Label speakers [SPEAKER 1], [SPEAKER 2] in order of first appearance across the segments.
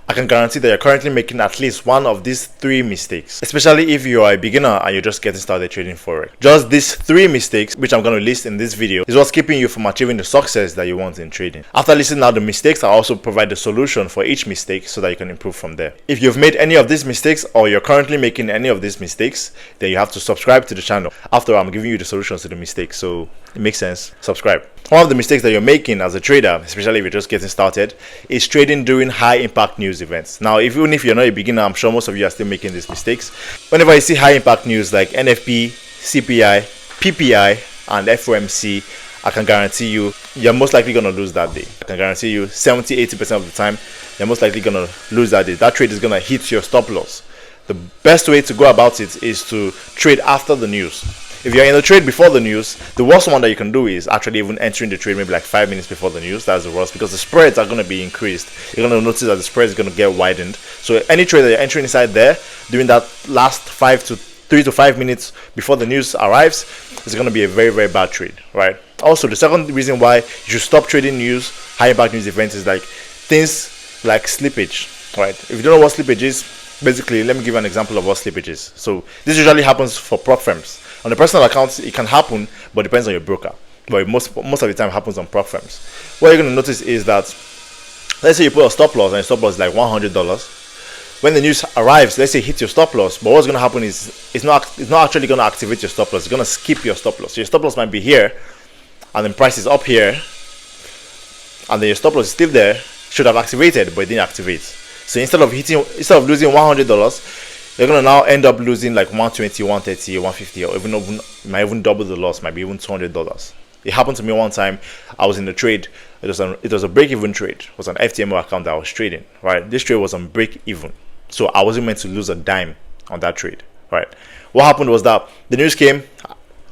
[SPEAKER 1] I can guarantee that you're currently making at least one of these 3 mistakes, especially if you are a beginner and you're just getting started trading forex. Just these 3 mistakes, which I'm going to list in this video, is what's keeping you from achieving the success that you want in trading. After listing out the mistakes, I'll also provide the solution for each mistake so that you can improve from there. If you've made any of these mistakes or you're currently making any of these mistakes, then you have to subscribe to the channel. After all, I'm giving you the solutions to the mistakes, so it makes sense. Subscribe. One of the mistakes that you're making as a trader, especially if you're just getting started, is trading during high impact news events. Now, even if you're not a beginner, I'm sure most of you are still making these mistakes. Whenever you see high impact news like NFP, CPI, PPI, and FOMC, I can guarantee you're most likely going to lose that day. I can guarantee you 70-80% of the time, you're most likely going to lose that day. That trade is going to hit your stop loss. The best way to go about it is to trade after the news. If you're in the trade before the news, the worst one that you can do is actually even entering the trade maybe like 5 minutes before the news. That's the worst, because the spreads are going to be increased. You're going to notice that the spread is going to get widened. So any trade that you're entering inside there during that last 3 to 5 minutes before the news arrives is going to be a very, very bad trade, right? Also, the second reason why you should stop trading news, high impact news events, is like things like slippage, right? If you don't know what slippage is, basically, let me give you an example of what slippage is. So this usually happens for prop firms. On the personal accounts, it can happen, but it depends on your broker. But most of the time, it happens on prop firms. What you're going to notice is that, let's say you put a stop loss, and your stop loss is like $100. When the news arrives, let's say hit your stop loss, but what's going to happen is it's not actually going to activate your stop loss. It's going to skip your stop loss. So your stop loss might be here, and then price is up here, and then your stop loss is still there. Should have activated, but it didn't activate. So instead of losing $100, you're gonna now end up losing like 120, 130, 150, or even might even double the loss, might be even $200. It happened to me one time. I was in the trade. It was a break-even trade. It was an FTMO account that I was trading. Right, this trade was on break-even, so I wasn't meant to lose a dime on that trade. Right, what happened was that the news came,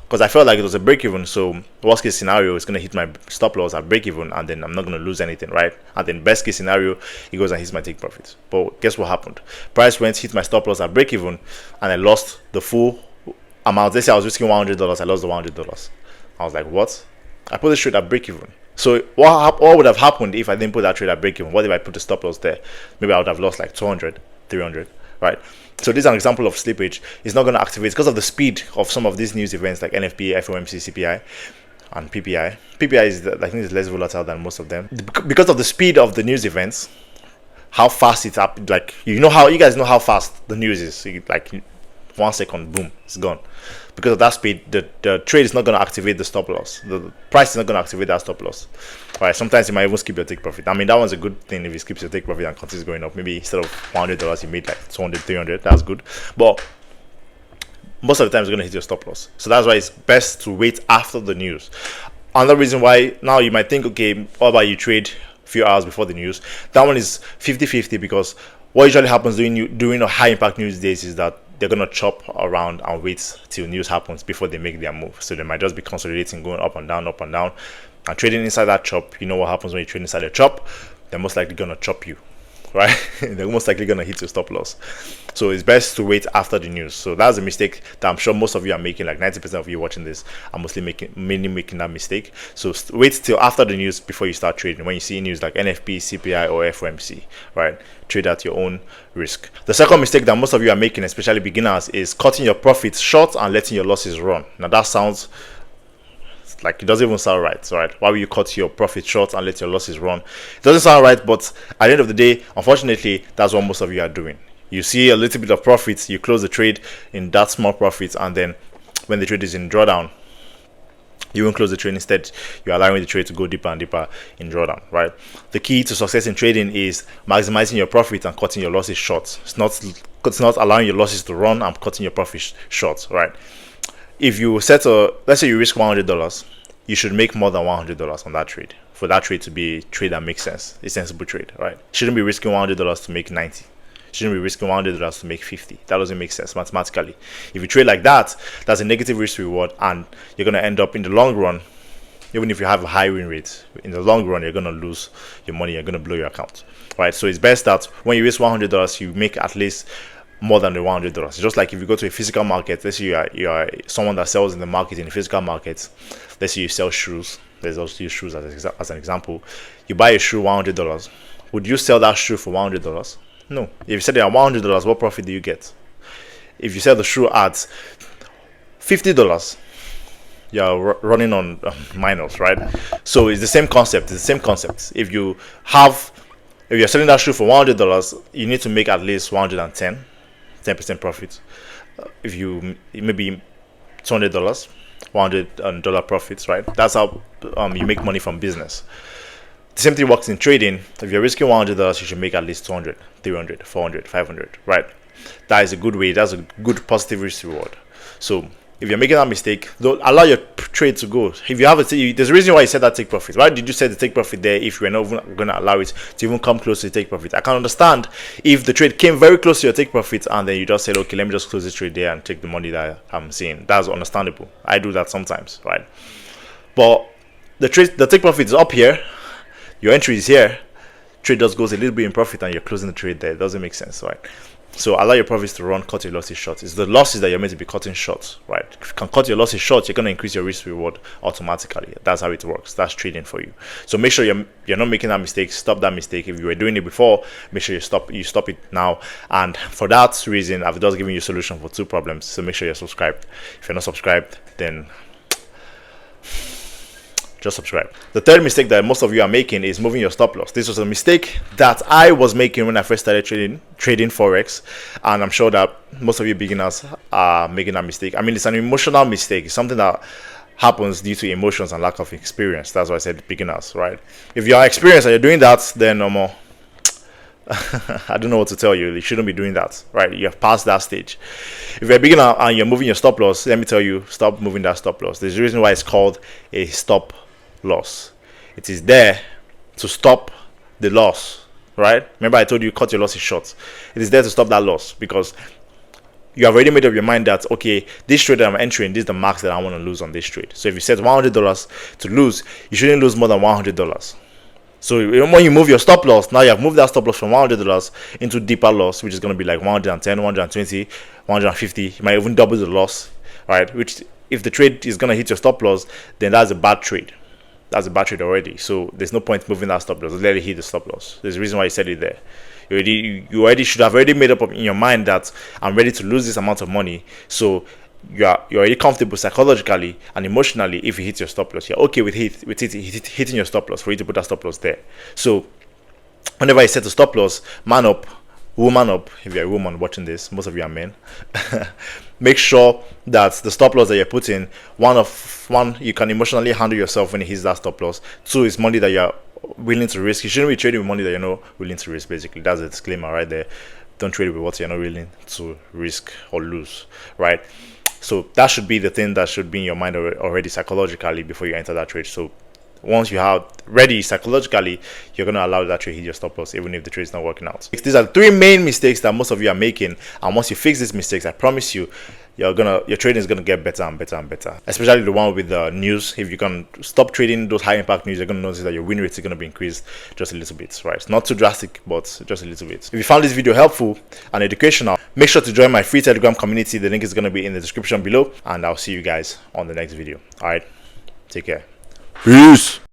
[SPEAKER 1] because I felt like it was a break-even, so worst case scenario is going to hit my stop loss at break-even, and then I'm not going to lose anything, right? And then best case scenario, it goes and hits my take profits. But guess what happened? Price went, hit my stop loss at break-even, and I lost the full amount. Let's say I was risking $100, I lost the $100. I was like, what? I put this trade at break-even. So what would have happened if I didn't put that trade at break-even? What if I put the stop loss there? Maybe I would have lost like 200, 300, right? So this is an example of slippage. It's not going to activate because of the speed of some of these news events like NFP, FOMC, CPI, and PPI. PPI is, I think, is less volatile than most of them because of the speed of the news events. How fast it's up, like you guys know how fast the news is. Like 1 second, boom, it's gone. Because of that speed, the trade is not going to activate the stop loss. The price is not going to activate that stop loss. All right, sometimes you might even skip your take profit. I mean, that one's a good thing if it skips your take profit and continues going up. Maybe instead of $100, you made like 200, 300. That's good. But most of the time, it's going to hit your stop loss. So that's why it's best to wait after the news. Another reason why now you might think, okay, what about you trade a few hours before the news? That one is 50-50, because what usually happens during a high impact news days is that they're going to chop around and wait till news happens before they make their move. So they might just be consolidating, going up and down, and trading inside that chop. You know what happens when you trade inside a chop? They're most likely going to chop you, right? They're most likely going to hit your stop loss. So it's best to wait after the news. So that's a mistake that I'm sure most of you are making. Like 90% of you watching this are mainly making that mistake. So wait till after the news before you start trading. When you see news like NFP, CPI, or FOMC, right? Trade at your own risk. The second mistake that most of you are making, especially beginners, is cutting your profits short and letting your losses run. Now that sounds like it doesn't even sound right. Why will you cut your profit short and let your losses run? It doesn't sound right, but at the end of the day, unfortunately, that's what most of you are doing. You see a little bit of profits, you close the trade in that small profits, and then when the trade is in drawdown, you won't close the trade. Instead, you're allowing the trade to go deeper and deeper in drawdown, right? The key to success in trading is maximizing your profit and cutting your losses short. It's not allowing your losses to run and cutting your profit short, right? If you let's say you risk $100, you should make more than $100 on that trade for that trade to be a trade that makes sense, a sensible trade, right? You shouldn't be risking $100 to make 90. Shouldn't be risking $100 to make 50. That doesn't make sense mathematically. If you trade like that, that's a negative risk reward, and you're going to end up in the long run, even if you have a high win rate, in the long run, you're going to lose your money. You're going to blow your account, right? So it's best that when you risk $100, you make at least more than the $100. It's just like if you go to a physical market, let's say you are someone that sells in the market, in the physical market. Let's say you sell shoes. Let's also use shoes as an example. You buy a shoe $100. would you sell that shoe for $100? No. If you sell it at $100, what profit do you get? If you sell the shoe at $50, you're running on minus, right? So it's the same concept. It's the same concept. If you're selling that shoe for $100, you need to make at least 10% profit. If you maybe $200, $100 profits, right? That's how you make money from business. The same thing works in trading. If you're risking $100, you should make at least 200, 300, 400, 500, right? That is a good way. That's a good positive risk reward. So if you're making that mistake, don't allow your trade to go. If you have there's a reason why you set that take profit. Why did you set the take profit there if you're not even going to allow it to even come close to the take profit? I can understand if the trade came very close to your take profit and then you just said, okay, let me just close this trade there and take the money that I'm seeing. That's understandable. I do that sometimes, right? But the take profit is up here. Your entry is here. Trade just goes a little bit in profit and you're closing the trade there. It doesn't make sense, right? So allow your profits to run, cut your losses short. It's the losses that you're meant to be cutting short, right? If you can cut your losses short, you're going to increase your risk reward automatically. That's how it works. That's trading for you. So make sure you're not making that mistake. Stop that mistake. If you were doing it before, make sure you stop it now. And for that reason, I've just given you a solution for 2 problems. So make sure you're subscribed. If you're not subscribed, then just subscribe. The third mistake that most of you are making is moving your stop loss. This was a mistake that I was making when I first started trading forex, and I'm sure that most of you beginners are making that mistake. I mean, it's an emotional mistake. It's something that happens due to emotions and lack of experience. That's why I said beginners, right? If you are experienced and you're doing that, then no more. I don't know what to tell you. You shouldn't be doing that, right? You have passed that stage. If you're a beginner and you're moving your stop loss, let me tell you, stop moving that stop loss. There's a reason why it's called a stop loss. It is there to stop the loss, right? Remember I told you cut your losses short. It is there to stop that loss because you have already made up your mind that, okay, this trade that I'm entering, this is the max that I want to lose on this trade. So if you set $100 to lose, you shouldn't lose more than $100. So when you move your stop loss, now you have moved that stop loss from $100 into deeper loss, which is going to be like 110, 120, 150. You might even double the loss, right? Which if the trade is going to hit your stop loss, then that's a bad trade. That's a bad trade already. So there's no point moving that stop loss. Let it hit the stop loss. There's a reason why you said it there. You already should have already made up in your mind that I'm ready to lose this amount of money. So you're already comfortable psychologically and emotionally. If you hit your stop loss, you're okay with hitting your stop loss for you to put that stop loss there. So whenever you set a stop loss, man up, woman up. If you're a woman watching this, most of you are men. Make sure that the stop loss that you're putting, one, you can emotionally handle yourself when it hits that stop loss. 2, is money that you're willing to risk. You shouldn't be trading with money that you're not willing to risk. Basically, that's a disclaimer right there. Don't trade with what you're not willing to risk or lose, right? So that should be the thing that should be in your mind already psychologically before you enter that trade. So once you have ready psychologically, you're going to allow that trade hit your stop loss even if the trade is not working out. These are the 3 main mistakes that most of you are making, and once you fix these mistakes, I promise you, your trading is going to get better and better and better. Especially the one with the news. If you can stop trading those high impact news, you're going to notice that your win rate is going to be increased just a little bit, right? It's not too drastic, but just a little bit. If you found this video helpful and educational, make sure to join my free Telegram community. The link is going to be in the description below, and I'll see you guys on the next video. All right, take care. Peace.